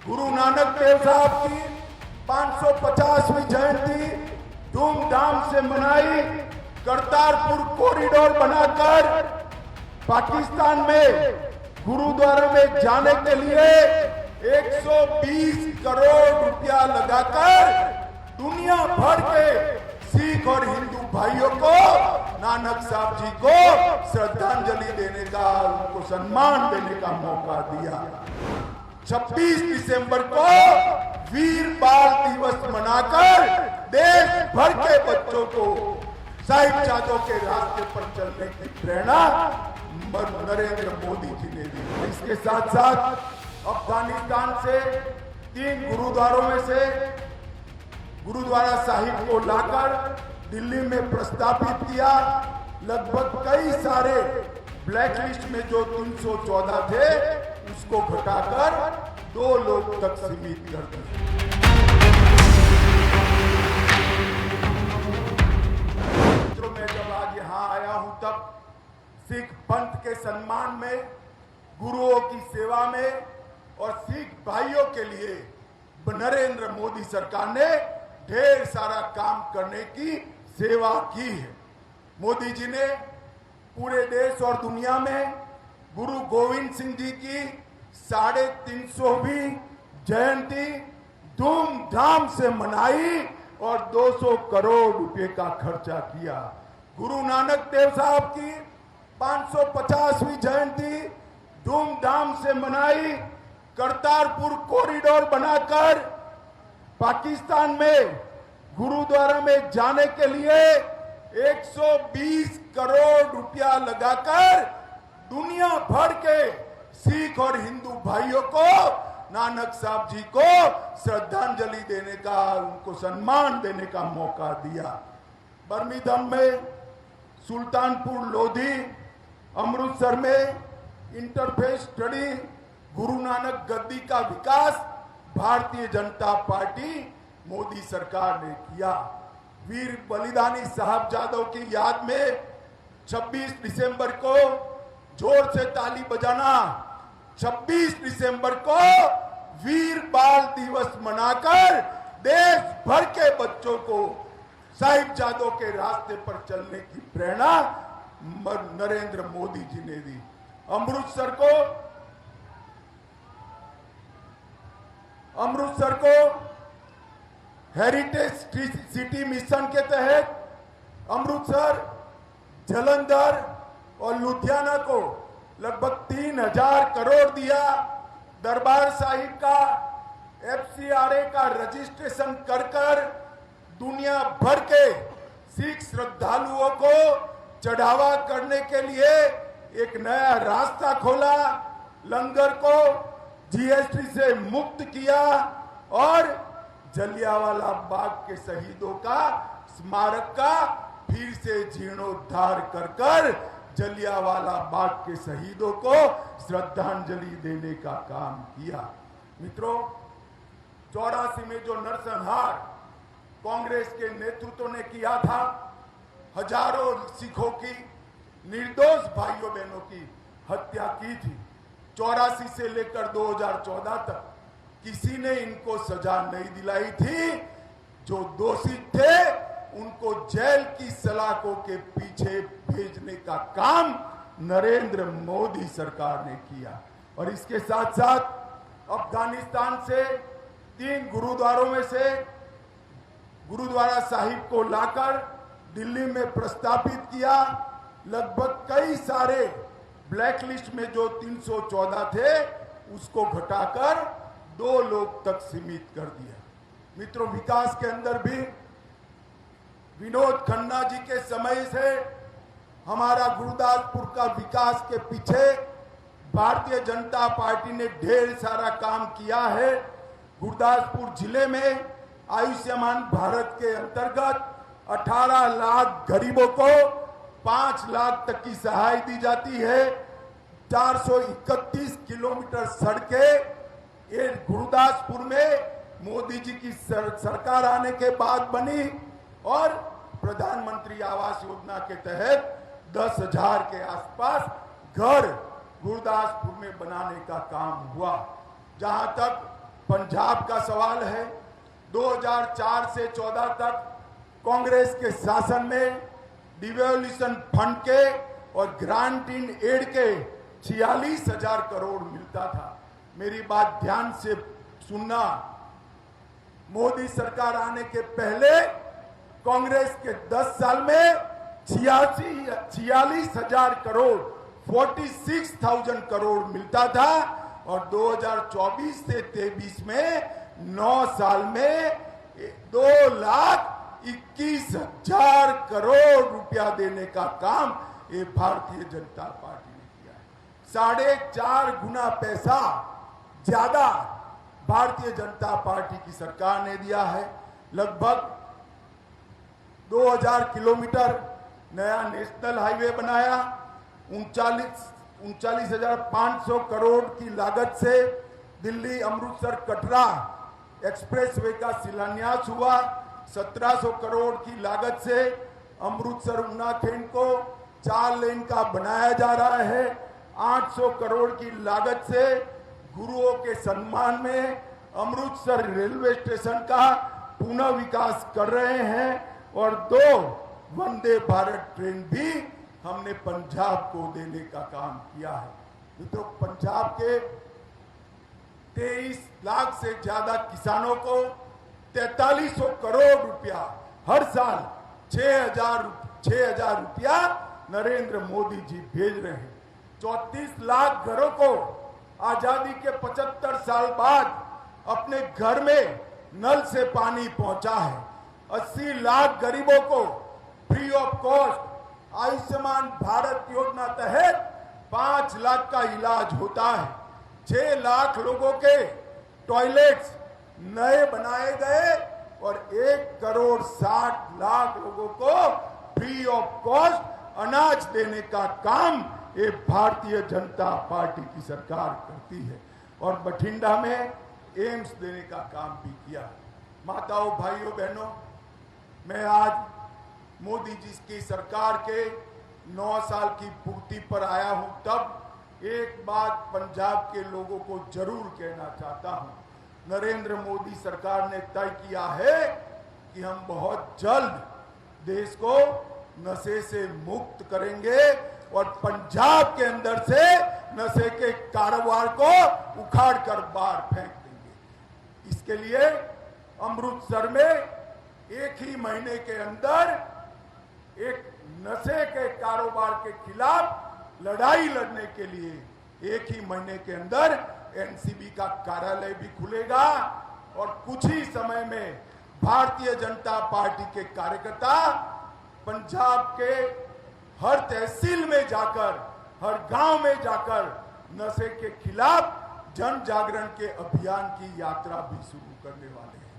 गुरु नानक देव साहब की 550वीं जयंती धूमधाम से मनाई। करतारपुर कॉरिडोर बनाकर पाकिस्तान में गुरुद्वारा में जाने के लिए 120 करोड़ रुपया लगाकर दुनिया भर के सिख और हिंदू भाइयों को नानक साहब जी को श्रद्धांजलि देने का, उनको सम्मान देने का मौका दिया। 26 दिसंबर को वीर बाल दिवस मनाकर देश भर के बच्चों को साहिबजादों के रास्ते पर चलने की प्रेरणा नरेंद्र मोदी जी ने दी। इसके साथ साथ अफगानिस्तान से 3 गुरुद्वारों में से गुरुद्वारा साहिब को लाकर दिल्ली में प्रस्तापित किया। लगभग कई सारे ब्लैक लिस्ट में जो 314 थे उसको घटाकर 2 लोग तक सीमित कर दिया। मित्रों, मैं जब आज यहाँ आया हूं तब सिख पंथ के सम्मान में, गुरुओं की सेवा में और सिख भाइयों के लिए नरेंद्र मोदी सरकार ने ढेर सारा काम करने की सेवा की है। मोदी जी ने पूरे देश और दुनिया में गुरु गोविंद सिंह जी की 350वीं जयंती धूमधाम से मनाई और 200 करोड़ रुपए का खर्चा किया। गुरु नानक देव साहब की 550वीं जयंती धूमधाम से मनाई। करतारपुर कॉरिडोर बनाकर पाकिस्तान में गुरुद्वारा में जाने के लिए 120 करोड़ रुपया लगाकर दुनिया भर के सिख और हिंदू भाइयों को नानक साहब जी को श्रद्धांजलि देने का, उनको सम्मान देने का मौका दिया। बर्मिंघम में, सुल्तानपुर लोधी, अमृतसर में इंटरफेस स्टडी, गुरु नानक गद्दी का विकास भारतीय जनता पार्टी मोदी सरकार ने किया। वीर बलिदानी साहबजादों की याद में 26 दिसंबर को जोर से ताली बजाना, 26 दिसंबर को वीर बाल दिवस मनाकर देश भर के बच्चों को साहिबजादों के रास्ते पर चलने की प्रेरणा नरेंद्र मोदी जी ने दी। अमृतसर को हेरिटेज सिटी मिशन के तहत अमृतसर, जालंधर और लुधियाना को लगभग 3000 करोड़ दिया। दरबार साहिब का FCRA का रजिस्ट्रेशन कर दुनिया भर के सिख श्रद्धालुओं को चढ़ावा करने के लिए एक नया रास्ता खोला। लंगर को GST से मुक्त किया और जलियांवाला बाग के शहीदों का स्मारक का फिर से जीर्णोद्धार कर जलियांवाला बाग के शहीदों को श्रद्धांजलि देने का काम किया। मित्रों, 84 में जो नरसंहार कांग्रेस के नेतृत्व ने किया था, हजारों सिखों की, निर्दोष भाइयों बहनों की हत्या की थी। 84 से लेकर 2014 तक किसी ने इनको सजा नहीं दिलाई थी। जो दोषी थे उनको जेल की सलाखों के पीछे भेजने का काम नरेंद्र मोदी सरकार ने किया। और इसके साथ साथ अफगानिस्तान से 3 गुरुद्वारों में से गुरुद्वारा साहिब को लाकर दिल्ली में प्रस्तापित किया। लगभग कई सारे ब्लैक लिस्ट में जो 314 थे उसको घटाकर 2 लोग तक सीमित कर दिया। मित्रों, विकास के अंदर भी विनोद खन्ना जी के समय से हमारा गुरदासपुर का विकास के पीछे भारतीय जनता पार्टी ने ढेर सारा काम किया है। गुरदासपुर जिले में आयुष्मान भारत के अंतर्गत 18 लाख गरीबों को 5 लाख तक की सहाय दी जाती है। 431 किलोमीटर सड़कें ये गुरदासपुर में मोदी जी की सरकार आने के बाद बनी और प्रधानमंत्री आवास योजना के तहत 10,000 के आसपास घर गुरदासपुर में बनाने का काम हुआ। जहां तक पंजाब का सवाल है। 2004 से 14 तक कांग्रेस के शासन में डिवैल्यूएशन फंड के और ग्रांट इन एड के 46,000 करोड़ मिलता था। मेरी बात ध्यान से सुनना, मोदी सरकार आने के पहले कांग्रेस के 10 साल में 46,000 करोड़ 46,000 करोड़ मिलता था और 2024 से 23 में 9 साल में 2,21,000 करोड़ रुपया देने का काम ये भारतीय जनता पार्टी ने किया है। 4.5 गुना पैसा ज्यादा भारतीय जनता पार्टी की सरकार ने दिया है। लगभग 2000 किलोमीटर नया नेशनल हाईवे बनाया, 39,500 करोड़ की लागत से दिल्ली अमृतसर कटरा एक्सप्रेसवे का शिलान्यास हुआ, 1700 करोड़ की लागत से अमृतसर उन्नाखेड़ को 4 लेन का बनाया जा रहा है, 800 करोड़ की लागत से गुरुओं के सम्मान में अमृतसर रेलवे स्टेशन का पुनः विकास कर रहे हैं और 2 वंदे भारत ट्रेन भी हमने पंजाब को देने का काम किया है। मित्रों, पंजाब के 23 लाख से ज्यादा किसानों को 4300 करोड़ रुपया हर साल 6,000 रुपया नरेंद्र मोदी जी भेज रहे हैं। 34 लाख घरों को आजादी के 75 साल बाद अपने घर में नल से पानी पहुंचा है। 80 लाख गरीबों को free of cost Ayushman Bharat योजना तहत 5 लाख का इलाज होता है। 6 लाख लोगों के टॉयलेट्स नए बनाए गए और 1,60,00,000 लोगों को फ्री ऑफ कॉस्ट अनाज देने का काम ये भारतीय जनता पार्टी की सरकार करती है और बठिंडा में एम्स देने का काम भी किया। माताओं, भाइयों, बहनों, मैं आज मोदी जी की सरकार के 9 साल की पूर्ति पर आया हूं, तब एक बात पंजाब के लोगों को जरूर कहना चाहता हूं। नरेंद्र मोदी सरकार ने तय किया है कि हम बहुत जल्द देश को नशे से मुक्त करेंगे और पंजाब के अंदर से नशे के कारोबार को उखाड़ कर बाहर फेंक देंगे। इसके लिए अमृतसर में एक ही महीने के अंदर एक नशे के कारोबार के खिलाफ लड़ाई लड़ने के लिए एक ही महीने के अंदर एनसीबी का कार्यालय भी खुलेगा और कुछ ही समय में भारतीय जनता पार्टी के कार्यकर्ता पंजाब के हर तहसील में जाकर, हर गांव में जाकर नशे के खिलाफ जन जागरण के अभियान की यात्रा भी शुरू करने वाले हैं।